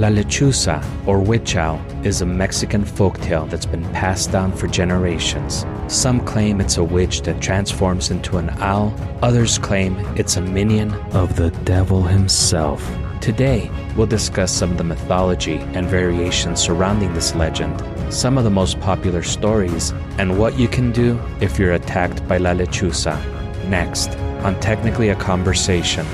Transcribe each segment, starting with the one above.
La Lechuza, or witch owl, is a Mexican folktale that's been passed down for generations. Some claim it's a witch that transforms into an owl. Others claim it's a minion of the devil himself. Today, we'll discuss some of the mythology and variations surrounding this legend, some of the most popular stories, and what you can do if you're attacked by La Lechuza. Next, on Technically a Conversation.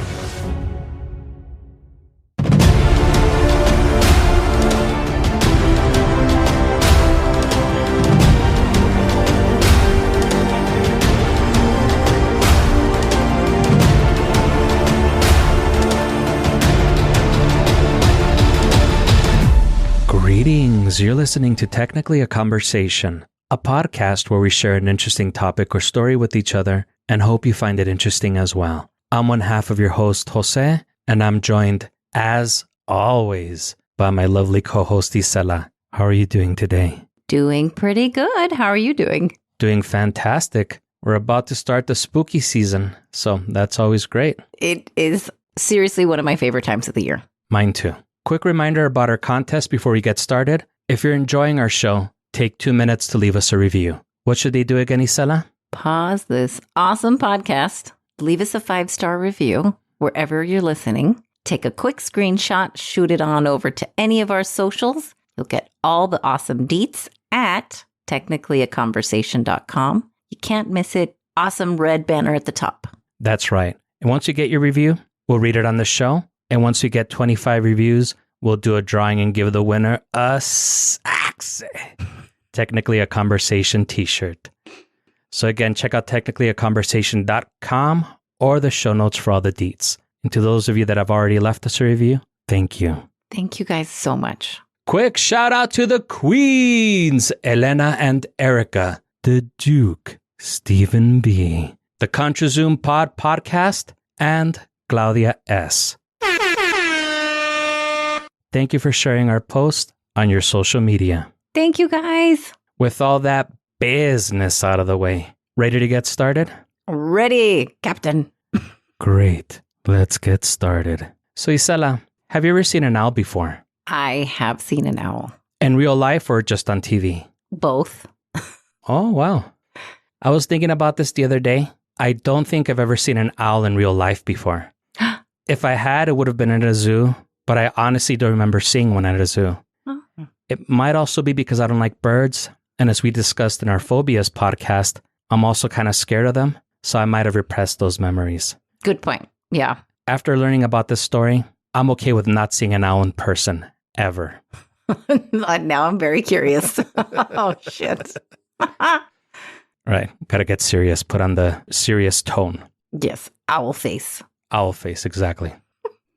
Greetings, you're listening to Technically a Conversation, a podcast where we share an interesting topic or story with each other and hope you find it interesting as well. I'm one half of your host, Jose, and I'm joined, as always, by my lovely co-host, Isela. How are you doing today? Doing pretty good. How are you doing? Doing fantastic. We're about to start the spooky season, so that's always great. It is seriously one of my favorite times of the year. Mine too. Quick reminder about our contest before we get started. If you're enjoying our show, take 2 minutes to leave us a review. What should they do again, Isela? Pause this awesome podcast. Leave us a 5-star review wherever you're listening. Take a quick screenshot, shoot it on over to any of our socials. You'll get all the awesome deets at technicallyaconversation.com. You can't miss it. Awesome red banner at the top. That's right. And once you get your review, we'll read it on the show. And once we get 25 reviews, we'll do a drawing and give the winner a sexy Technically a Conversation t-shirt. So again, check out technicallyaconversation.com or the show notes for all the deets. And to those of you that have already left us a review, thank you. Thank you guys so much. Quick shout out to the queens, Elena and Erica, the Duke, Stephen B, the Contra Zoom podcast, and Claudia S. Thank you for sharing our post on your social media. Thank you, guys. With all that business out of the way, ready to get started? Ready, Captain. Great. Let's get started. So, Isela, have you ever seen an owl before? I have seen an owl. In real life or just on TV? Both. Oh, wow. I was thinking about this the other day. I don't think I've ever seen an owl in real life before. If I had, it would have been at a zoo. But I honestly don't remember seeing one at a zoo. Oh. It might also be because I don't like birds. And as we discussed in our Phobias podcast, I'm also kind of scared of them. So I might have repressed those memories. Good point. Yeah. After learning about this story, I'm okay with not seeing an owl in person, ever. Now I'm very curious. Oh, shit. Right. Got to get serious. Put on the serious tone. Yes. Owl face. Owl face, exactly.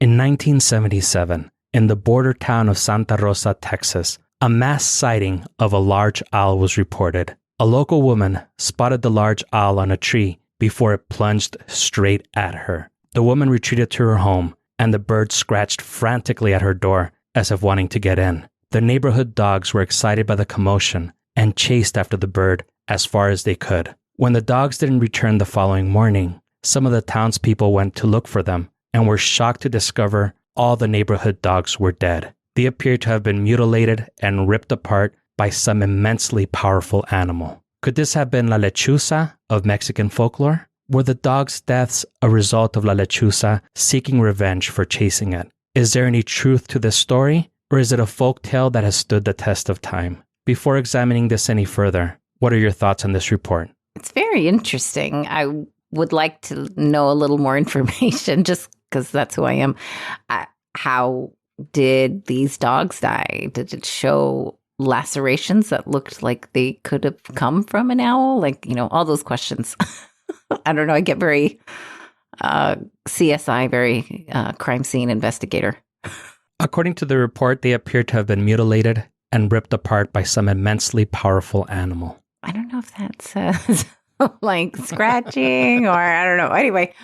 In 1977, in the border town of Santa Rosa, Texas, a mass sighting of a large owl was reported. A local woman spotted the large owl on a tree before it plunged straight at her. The woman retreated to her home, and the bird scratched frantically at her door as if wanting to get in. The neighborhood dogs were excited by the commotion and chased after the bird as far as they could. When the dogs didn't return the following morning, some of the townspeople went to look for them and were shocked to discover all the neighborhood dogs were dead. They appeared to have been mutilated and ripped apart by some immensely powerful animal. Could this have been La Lechuza of Mexican folklore? Were the dogs' deaths a result of La Lechuza seeking revenge for chasing it? Is there any truth to this story, or is it a folktale that has stood the test of time? Before examining this any further, what are your thoughts on this report? It's very interesting. I would like to know a little more information just because that's who I am. How did these dogs die? Did it show lacerations that looked like they could have come from an owl? Like, all those questions. I don't know. I get very CSI, very crime scene investigator. According to the report, they appear to have been mutilated and ripped apart by some immensely powerful animal. I don't know if that says like scratching or I don't know. Anyway.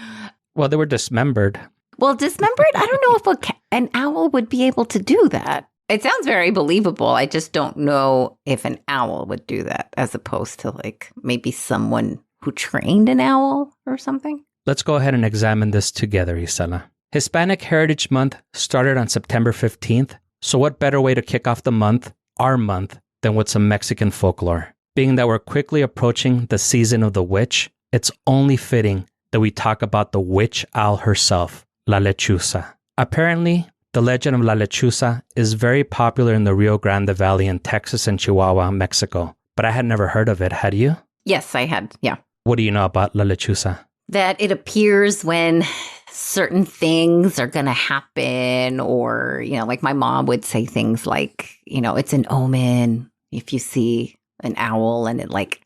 Well, they were dismembered. Well, dismembered? I don't know if an owl would be able to do that. It sounds very believable. I just don't know if an owl would do that as opposed to like maybe someone who trained an owl or something. Let's go ahead and examine this together, Isela. Hispanic Heritage Month started on September 15th, So what better way to kick off the month, our month, than with some Mexican folklore? Being that we're quickly approaching the season of the witch, it's only fitting that we talk about the witch owl herself, La Lechuza. Apparently, the legend of La Lechuza is very popular in the Rio Grande Valley in Texas and Chihuahua, Mexico, but I had never heard of it. Had you? Yes, I had. Yeah. What do you know about La Lechuza? That it appears when certain things are going to happen, or, like my mom would say things like, it's an omen. If you see an owl and it like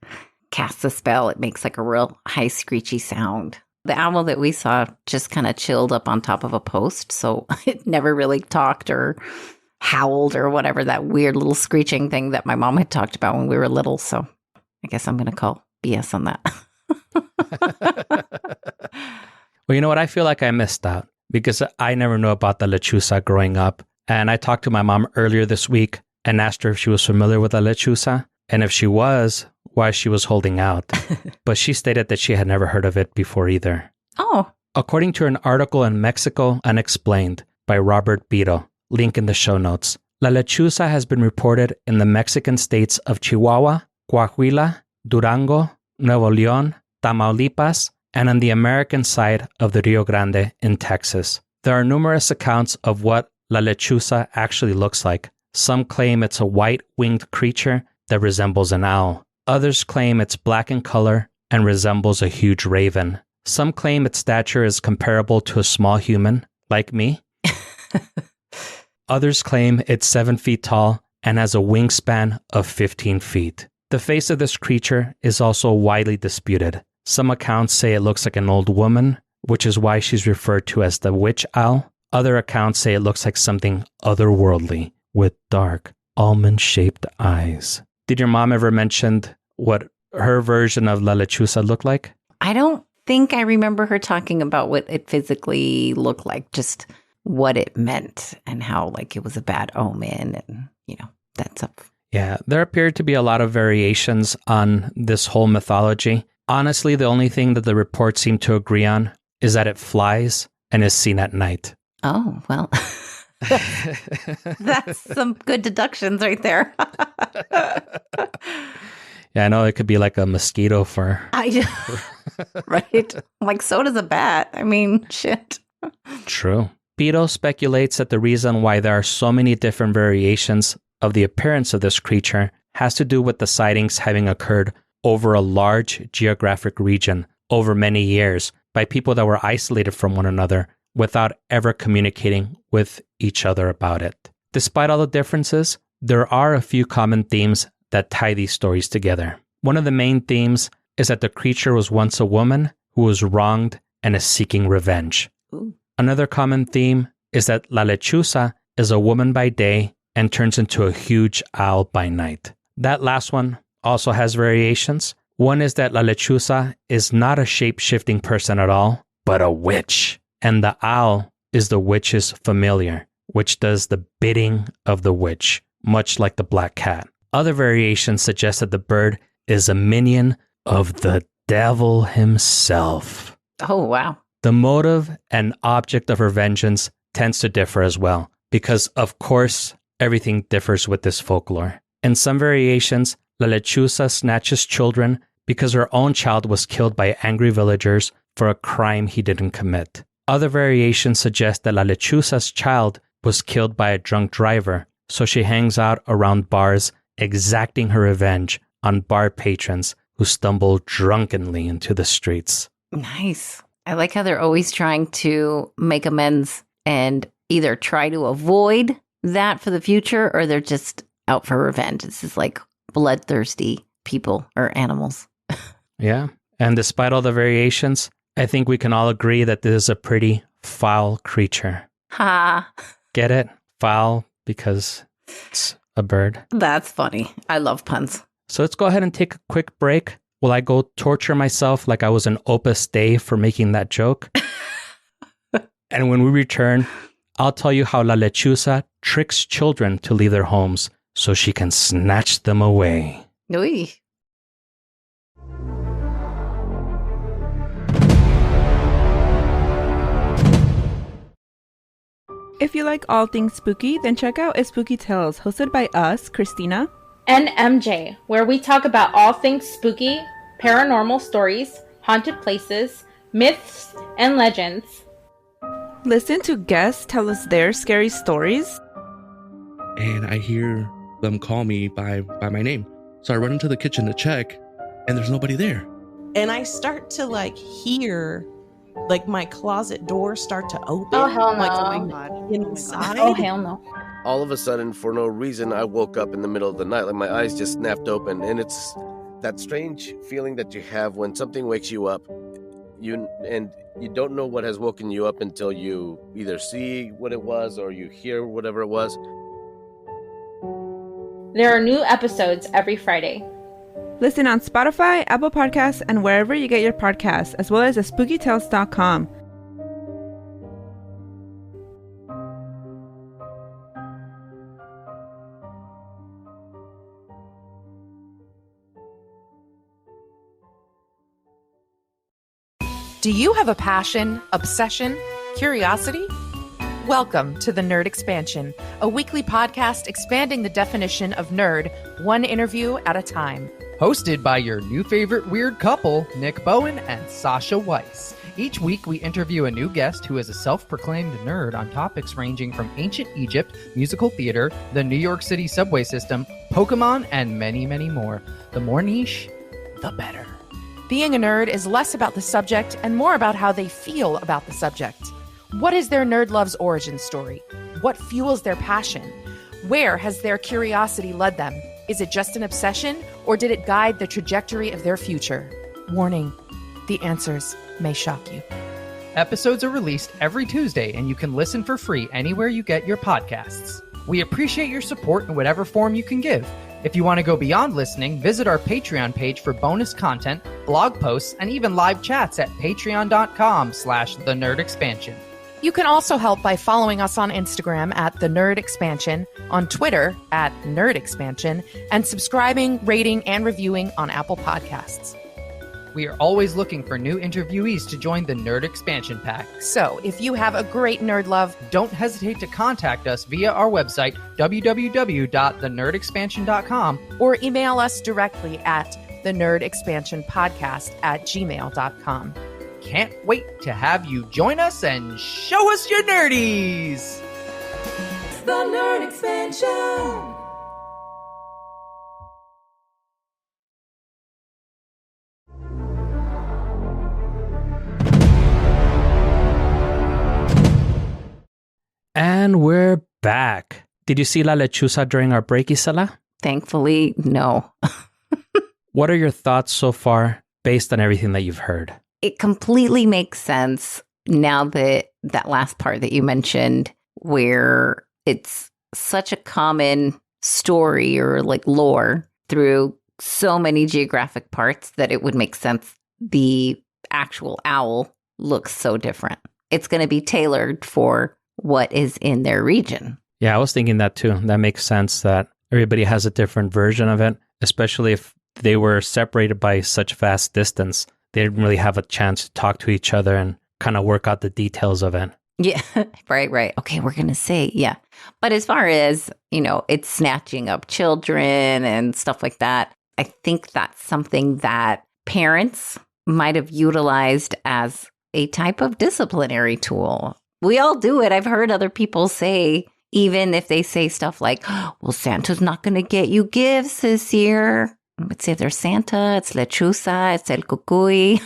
casts a spell, it makes like a real high screechy sound. The owl that we saw just kind of chilled up on top of a post, so it never really talked or howled or whatever, that weird little screeching thing that my mom had talked about when we were little. So I guess I'm going to call BS on that. Well, you know what? I feel like I missed out because I never knew about the Lechuza growing up. And I talked to my mom earlier this week and asked her if she was familiar with the Lechuza. And if she was, why she was holding out. But she stated that she had never heard of it before either. Oh. According to an article in Mexico Unexplained by Robert Bito, link in the show notes, La Lechuza has been reported in the Mexican states of Chihuahua, Coahuila, Durango, Nuevo León, Tamaulipas, and on the American side of the Rio Grande in Texas. There are numerous accounts of what La Lechuza actually looks like. Some claim it's a white winged creature that resembles an owl. Others claim it's black in color and resembles a huge raven. Some claim its stature is comparable to a small human, like me. Others claim it's 7 feet tall and has a wingspan of 15 feet. The face of this creature is also widely disputed. Some accounts say it looks like an old woman, which is why she's referred to as the witch owl. Other accounts say it looks like something otherworldly with dark, almond-shaped eyes. Did your mom ever mention what her version of La Lechuza looked like? I don't think I remember her talking about what it physically looked like, just what it meant and how like it was a bad omen and, that stuff. Yeah, there appeared to be a lot of variations on this whole mythology. Honestly, the only thing that the reports seem to agree on is that it flies and is seen at night. Oh, well, that's some good deductions right there. Yeah, I know it could be like a mosquito for... Right? Like, so does a bat. I mean, shit. True. Beto speculates that the reason why there are so many different variations of the appearance of this creature has to do with the sightings having occurred over a large geographic region over many years by people that were isolated from one another without ever communicating with each other about it. Despite all the differences, there are a few common themes that tie these stories together. One of the main themes is that the creature was once a woman who was wronged and is seeking revenge. Ooh. Another common theme is that La Lechuza is a woman by day and turns into a huge owl by night. That last one also has variations. One is that La Lechuza is not a shape-shifting person at all, but a witch. And the owl is the witch's familiar, which does the bidding of the witch, much like the black cat. Other variations suggest that the bird is a minion of the devil himself. Oh, wow. The motive and object of her vengeance tends to differ as well, because of course, everything differs with this folklore. In some variations, La Lechuza snatches children because her own child was killed by angry villagers for a crime he didn't commit. Other variations suggest that La Lechuza's child was killed by a drunk driver, so she hangs out around bars exacting her revenge on bar patrons who stumble drunkenly into the streets. Nice. I like how they're always trying to make amends and either try to avoid that for the future or they're just out for revenge. This is like bloodthirsty people or animals. Yeah. And despite all the variations, I think we can all agree that this is a pretty foul creature. Ha. Get it? Foul because it's a bird. That's funny. I love puns. So let's go ahead and take a quick break while I go torture myself like I was an Opus Dei for making that joke. And when we return, I'll tell you how La Lechuza tricks children to leave their homes so she can snatch them away. Oy. If you like all things spooky, then check out A Spooky Tales, hosted by us, Christina and MJ, where we talk about all things spooky, paranormal stories, haunted places, myths, and legends. Listen to guests tell us their scary stories. And I hear them call me by my name. So I run into the kitchen to check, and there's nobody there. And I start to hear my closet door start to open. Oh, hell no. Inside. Oh, hell no. All of a sudden, for no reason, I woke up in the middle of the night. My eyes just snapped open. And it's that strange feeling that you have when something wakes you up. You don't know what has woken you up until you either see what it was or you hear whatever it was. There are new episodes every Friday. Listen on Spotify, Apple Podcasts, and wherever you get your podcasts, as well as at spookytales.com. Do you have a passion, obsession, curiosity? Welcome to The Nerd Expansion, a weekly podcast expanding the definition of nerd, one interview at a time. Hosted by your new favorite weird couple, Nick Bowen and Sasha Weiss. Each week, we interview a new guest who is a self-proclaimed nerd on topics ranging from ancient Egypt, musical theater, the New York City subway system, Pokemon, and many, many more. The more niche, the better. Being a nerd is less about the subject and more about how they feel about the subject. What is their nerd love's origin story? What fuels their passion? Where has their curiosity led them? Is it just an obsession, or did it guide the trajectory of their future? Warning, the answers may shock you. Episodes are released every Tuesday, and you can listen for free anywhere you get your podcasts. We appreciate your support in whatever form you can give. If you want to go beyond listening, visit our Patreon page for bonus content, blog posts, and even live chats at patreon.com/thenerdexpansion. You can also help by following us on Instagram at The Nerd Expansion, on Twitter at Nerd Expansion, and subscribing, rating, and reviewing on Apple Podcasts. We are always looking for new interviewees to join the Nerd Expansion Pack. So if you have a great nerd love, Don't hesitate to contact us via our website, www.thenerdexpansion.com, or email us directly at thenerdexpansionpodcast@gmail.com. Can't wait to have you join us and show us your nerdies! The Nerd Expansion. And we're back. Did you see La Lechuza during our break, Isela? Thankfully, no. What are your thoughts so far based on everything that you've heard? It completely makes sense now that last part that you mentioned, where it's such a common story or lore through so many geographic parts that it would make sense the actual owl looks so different. It's going to be tailored for what is in their region. Yeah, I was thinking that too. That makes sense that everybody has a different version of it, especially if they were separated by such vast distance. They didn't really have a chance to talk to each other and kind of work out the details of it. Yeah, right. Okay, we're going to say, yeah. But as far as, it's snatching up children and stuff like that, I think that's something that parents might have utilized as a type of disciplinary tool. We all do it. I've heard other people say, even if they say stuff like, well, Santa's not going to get you gifts this year. Let's say there's Santa, it's Lechuza, it's El Cucuy.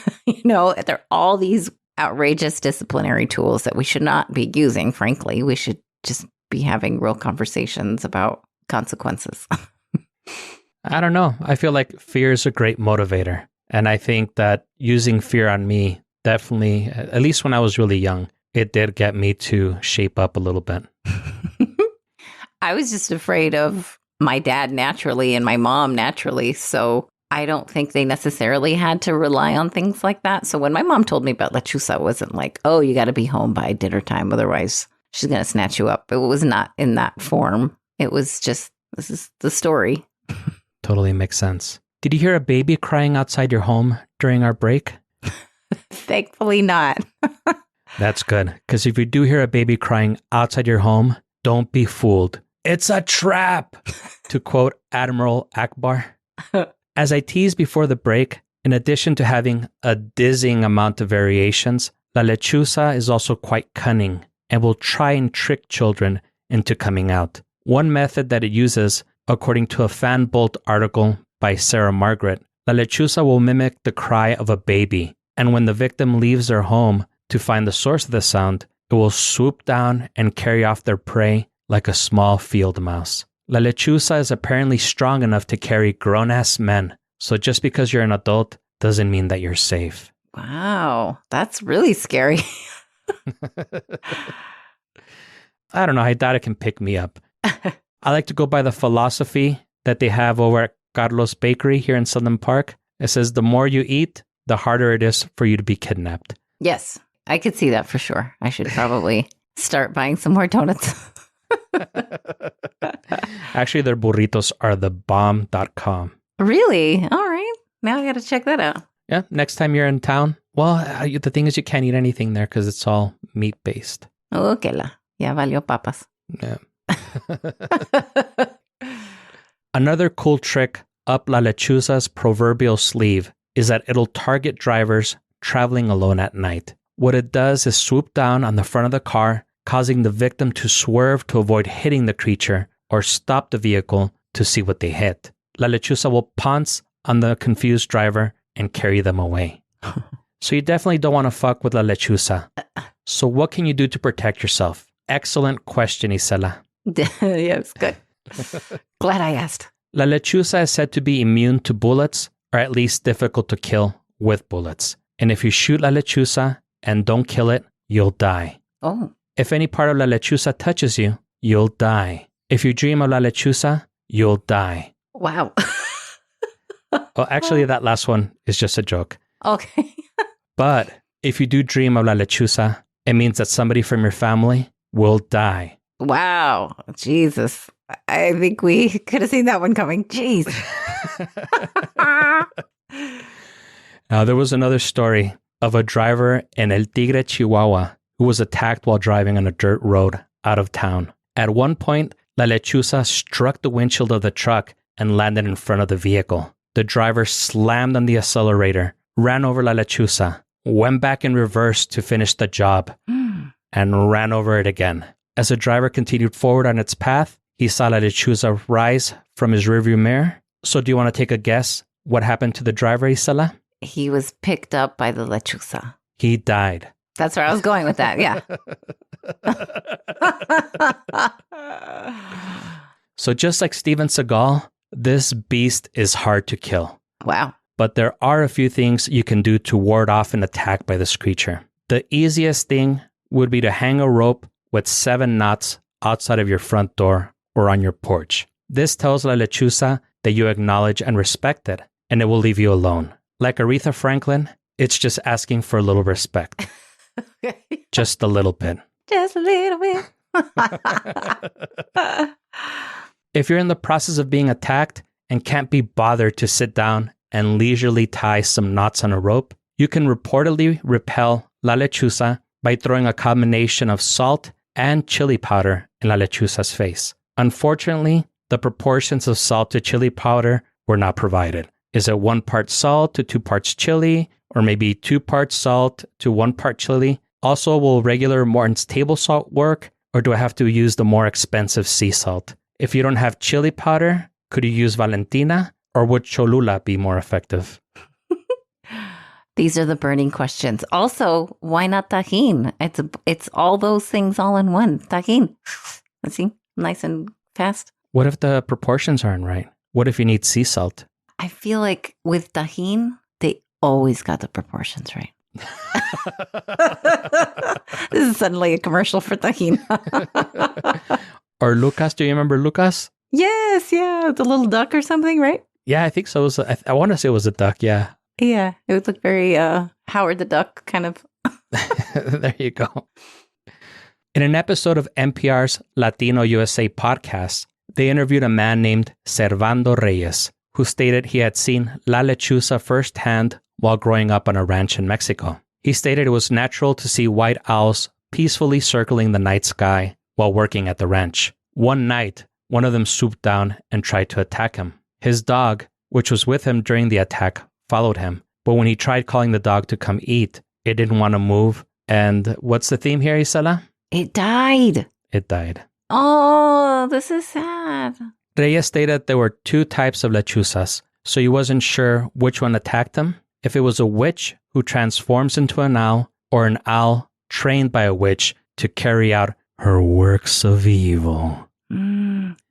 There are all these outrageous disciplinary tools that we should not be using, frankly. We should just be having real conversations about consequences. I don't know. I feel like fear is a great motivator. And I think that using fear on me definitely, at least when I was really young, it did get me to shape up a little bit. I was just afraid of my dad naturally and my mom naturally. So I don't think they necessarily had to rely on things like that. So when my mom told me about Lechuza, it wasn't like, oh, you got to be home by dinner time. Otherwise, she's going to snatch you up. It was not in that form. It was just, this is the story. Totally makes sense. Did you hear a baby crying outside your home during our break? Thankfully not. That's good. Because if you do hear a baby crying outside your home, don't be fooled. It's a trap, to quote Admiral Akbar. As I teased before the break, in addition to having a dizzying amount of variations, La Lechuza is also quite cunning and will try and trick children into coming out. One method that it uses, according to a Fan Bolt article by Sarah Margaret, La Lechuza will mimic the cry of a baby, and when the victim leaves their home to find the source of the sound, it will swoop down and carry off their prey like a small field mouse. La Lechuza is apparently strong enough to carry grown-ass men, so just because you're an adult doesn't mean that you're safe. Wow, that's really scary. I don't know. I doubt it can pick me up. I like to go by the philosophy that they have over at Carlos Bakery here in Southern Park. It says the more you eat, the harder it is for you to be kidnapped. Yes, I could see that for sure. I should probably start buying some more donuts. Actually, their burritos are thebomb.com. Really? All right. Now I got to check that out. Yeah, next time you're in town. Well, the thing is you can't eat anything there because it's all meat-based. Okay la. Ya valió papas. Yeah. Another cool trick up La Lechuza's proverbial sleeve is that it'll target drivers traveling alone at night. What it does is swoop down on the front of the car, causing the victim to swerve to avoid hitting the creature or stop the vehicle to see what they hit. La Lechuza will pounce on the confused driver and carry them away. So you definitely don't want to fuck with La Lechuza. So what can you do to protect yourself? Excellent question, Isela. Yes, good. Glad I asked. La Lechuza is said to be immune to bullets, or at least difficult to kill with bullets. And if you shoot La Lechuza and don't kill it, you'll die. Oh. If any part of La Lechuza touches you, you'll die. If you dream of La Lechuza, you'll die. Wow. Well, actually, that last one is just a joke. Okay. But if you do dream of La Lechuza, it means that somebody from your family will die. Wow. Jesus. I think we could have seen that one coming. Jeez. Now, there was another story of a driver in El Tigre, Chihuahua, who was attacked while driving on a dirt road out of town. At one point, La Lechuza struck the windshield of the truck and landed in front of the vehicle. The driver slammed on the accelerator, ran over La Lechuza, went back in reverse to finish the job, and ran over it again. As the driver continued forward on its path, he saw La Lechuza rise from his rearview mirror. So do you want to take a guess what happened to the driver, Isela? He was picked up by the Lechuza. He died. That's where I was going with that. Yeah. So just like Steven Seagal, this beast is hard to kill. Wow. But there are a few things you can do to ward off an attack by this creature. The easiest thing would be to hang a rope with 7 knots outside of your front door or on your porch. This tells La Lechuza that you acknowledge and respect it, and it will leave you alone. Like Aretha Franklin, it's just asking for a little respect. Just a little bit. Just a little bit. If you're in the process of being attacked and can't be bothered to sit down and leisurely tie some knots on a rope, you can reportedly repel La Lechuza by throwing a combination of salt and chili powder in La Lechuza's face. Unfortunately, the proportions of salt to chili powder were not provided. Is it 1 part salt to 2 parts chili, or maybe 2 parts salt to 1 part chili? Also, will regular Morton's table salt work, or do I have to use the more expensive sea salt? If you don't have chili powder, could you use Valentina, or would Cholula be more effective? These are the burning questions. Also, why not tajin? It's all those things all in one. Tajin. Let's see, nice and fast. What if the proportions aren't right? What if you need sea salt? I feel like with tajin, they always got the proportions right. This is suddenly a commercial for tajin. Or Lucas, do you remember Lucas? Yes, yeah, the little duck or something, right? Yeah, I think so. I want to say it was a duck, yeah. Yeah, it would look very Howard the Duck kind of. There you go. In an episode of NPR's Latino USA podcast, they interviewed a man named Servando Reyes, who stated he had seen La Lechuza firsthand while growing up on a ranch in Mexico. He stated it was natural to see white owls peacefully circling the night sky while working at the ranch. One night, one of them swooped down and tried to attack him. His dog, which was with him during the attack, followed him. But when he tried calling the dog to come eat, it didn't want to move. And what's the theme here, Isela? It died. It died. Oh, this is sad. Reyes stated there were two types of lechuzas, so he wasn't sure which one attacked him, if it was a witch who transforms into an owl or an owl trained by a witch to carry out her works of evil.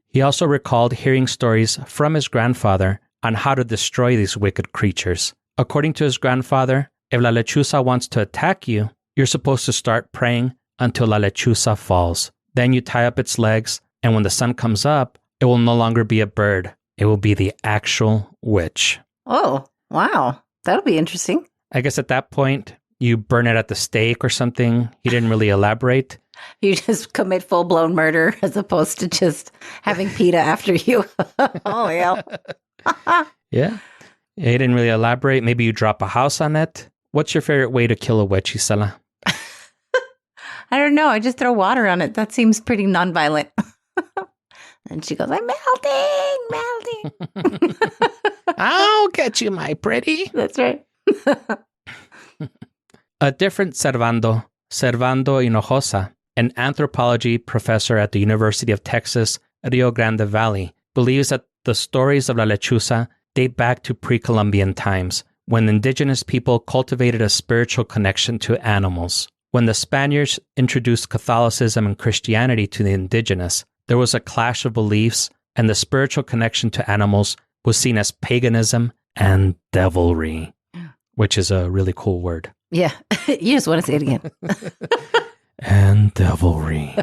He also recalled hearing stories from his grandfather on how to destroy these wicked creatures. According to his grandfather, if La Lechuza wants to attack you, you're supposed to start praying until La Lechuza falls. Then you tie up its legs, and when the sun comes up, it will no longer be a bird. It will be the actual witch. Oh, wow. That'll be interesting. I guess at that point, you burn it at the stake or something. He didn't really elaborate. You just commit full-blown murder as opposed to just having PETA after you. Oh, yeah. Yeah. He didn't really elaborate. Maybe you drop a house on it. What's your favorite way to kill a witch, Isela? I don't know. I just throw water on it. That seems pretty nonviolent. And she goes, I'm melting. I'll get you, my pretty. That's right. A different Servando Hinojosa, an anthropology professor at the University of Texas, Rio Grande Valley, believes that the stories of La Lechuza date back to pre-Columbian times, when indigenous people cultivated a spiritual connection to animals. When the Spaniards introduced Catholicism and Christianity to the indigenous, there was a clash of beliefs, and the spiritual connection to animals was seen as paganism and devilry, which is a really cool word. Yeah, you just want to say it again. And devilry.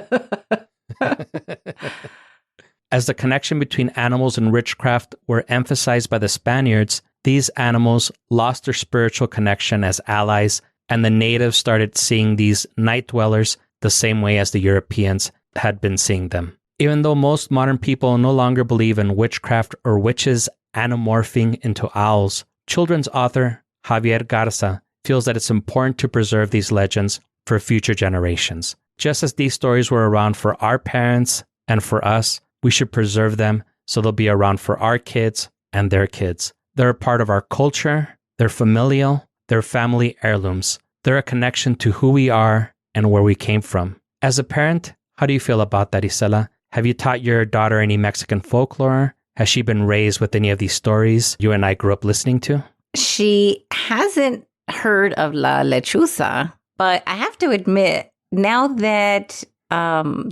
As the connection between animals and witchcraft were emphasized by the Spaniards, these animals lost their spiritual connection as allies, and the natives started seeing these night dwellers the same way as the Europeans had been seeing them. Even though most modern people no longer believe in witchcraft or witches anamorphing into owls, children's author Javier Garza feels that it's important to preserve these legends for future generations. Just as these stories were around for our parents and for us, we should preserve them so they'll be around for our kids and their kids. They're a part of our culture, they're familial, they're family heirlooms. They're a connection to who we are and where we came from. As a parent, how do you feel about that, Isela? Have you taught your daughter any Mexican folklore? Has she been raised with any of these stories you and I grew up listening to? She hasn't heard of La Lechuza, but I have to admit, now that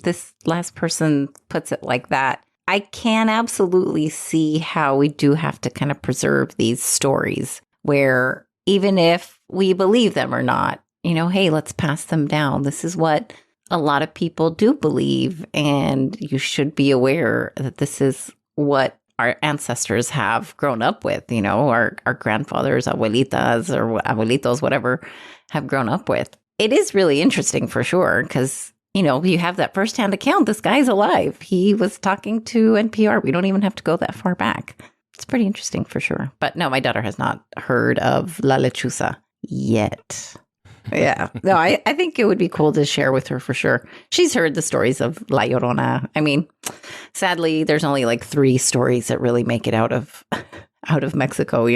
this last person puts it like that, I can absolutely see how we do have to kind of preserve these stories where even if we believe them or not, hey, let's pass them down. This is what a lot of people do believe, and you should be aware that this is what our ancestors have grown up with, our grandfathers, abuelitas or abuelitos, whatever, have grown up with. It is really interesting for sure because, you have that firsthand account. This guy's alive. He was talking to NPR. We don't even have to go that far back. It's pretty interesting for sure. But no, my daughter has not heard of La Lechuza yet. Yeah. No, I think it would be cool to share with her for sure. She's heard the stories of La Llorona. I mean, sadly, there's only like 3 stories that really make it out of Mexico,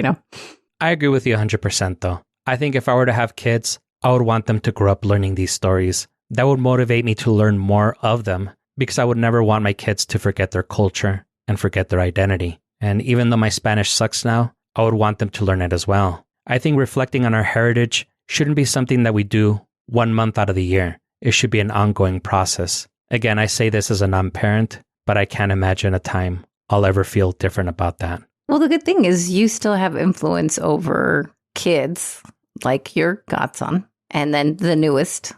I agree with you 100% though. I think if I were to have kids, I would want them to grow up learning these stories. That would motivate me to learn more of them because I would never want my kids to forget their culture and forget their identity. And even though my Spanish sucks now, I would want them to learn it as well. I think reflecting on our heritage shouldn't be something that we do 1 month out of the year. It should be an ongoing process. Again, I say this as a non-parent, but I can't imagine a time I'll ever feel different about that. Well, the good thing is you still have influence over kids like your godson and then the newest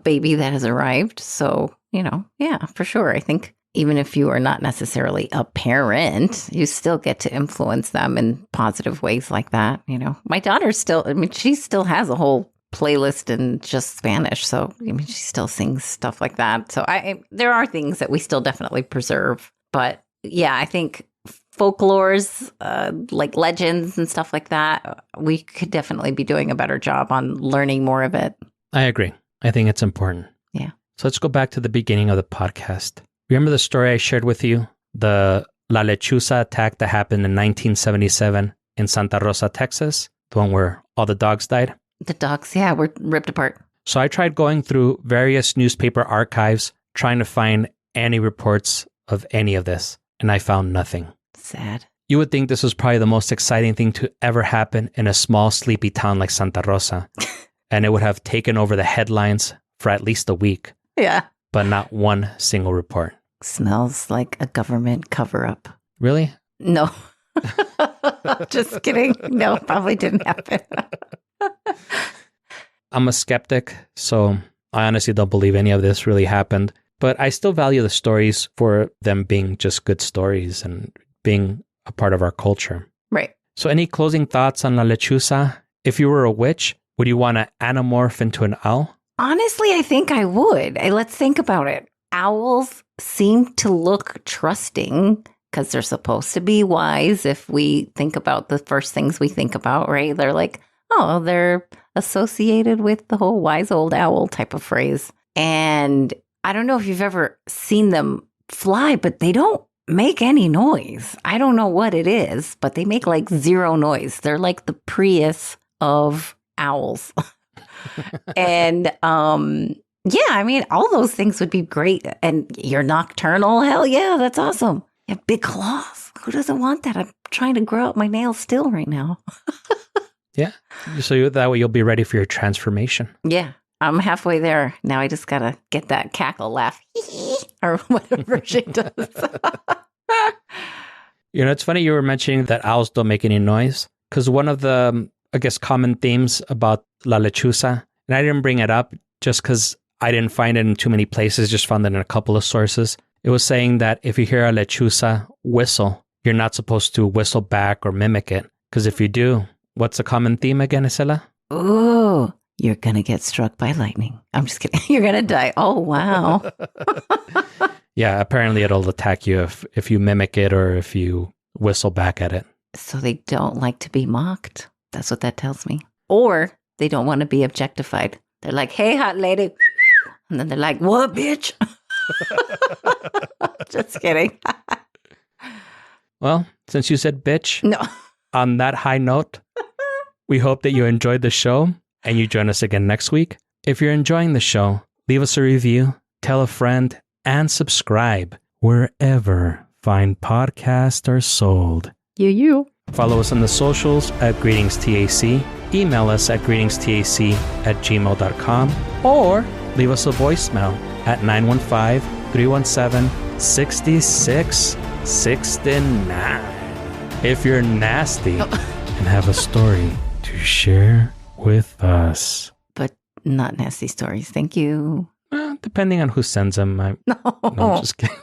baby that has arrived. So, yeah, for sure. I think even if you are not necessarily a parent, you still get to influence them in positive ways like that. My daughter she still has a whole playlist in just Spanish. So, she still sings stuff like that. So there are things that we still definitely preserve. But yeah, I think folklores, like legends and stuff like that, we could definitely be doing a better job on learning more of it. I agree. I think it's important. Yeah. So let's go back to the beginning of the podcast. Remember the story I shared with you? The La Lechuza attack that happened in 1977 in Santa Rosa, Texas? The one where all the dogs died? The dogs, yeah, were ripped apart. So I tried going through various newspaper archives trying to find any reports of any of this, and I found nothing. Sad. You would think this was probably the most exciting thing to ever happen in a small, sleepy town like Santa Rosa, and it would have taken over the headlines for at least a week. Yeah. But not one single report. Smells like a government cover-up. Really? No. Just kidding. No, probably didn't happen. I'm a skeptic, so I honestly don't believe any of this really happened. But I still value the stories for them being just good stories and being a part of our culture. Right. So any closing thoughts on La Lechuza? If you were a witch, would you want to anamorph into an owl? Honestly, I think I would. Let's think about it. Owls seem to look trusting because they're supposed to be wise if we think about the first things we think about, right? They're like, oh, they're associated with the whole wise old owl type of phrase. And I don't know if you've ever seen them fly, but they don't make any noise. I don't know what it is, but they make like zero noise. They're like the Prius of owls. And yeah, I mean, all those things would be great. And you're nocturnal. Hell yeah, that's awesome. You have big claws. Who doesn't want that? I'm trying to grow out my nails still right now. Yeah. So that way you'll be ready for your transformation. Yeah. I'm halfway there. Now I just got to get that cackle laugh or whatever she does. You know, it's funny you were mentioning that owls don't make any noise because one of the, I guess, common themes about La Lechuza, and I didn't bring it up just because I didn't find it in too many places, just found it in a couple of sources. It was saying that if you hear a lechuza whistle, you're not supposed to whistle back or mimic it. Because if you do, what's a common theme again, Isela? Ooh, you're going to get struck by lightning. I'm just kidding. You're going to die. Oh, wow. Yeah, apparently it'll attack you if you mimic it or if you whistle back at it. So they don't like to be mocked. That's what that tells me. Or they don't want to be objectified. They're like, hey, hot lady. And then they're like, what, bitch? Just kidding. Well, since you said bitch, No. On that high note, we hope that you enjoyed the show and you join us again next week. If you're enjoying the show, leave us a review, tell a friend, and subscribe wherever fine podcasts are sold. You. Follow us on the socials at GreetingsTAC. Email us at greetingsTAC@gmail.com or leave us a voicemail at 915-317-6669. If you're nasty and have a story to share with us. But not nasty stories. Thank you. Depending on who sends them. No, I'm just kidding.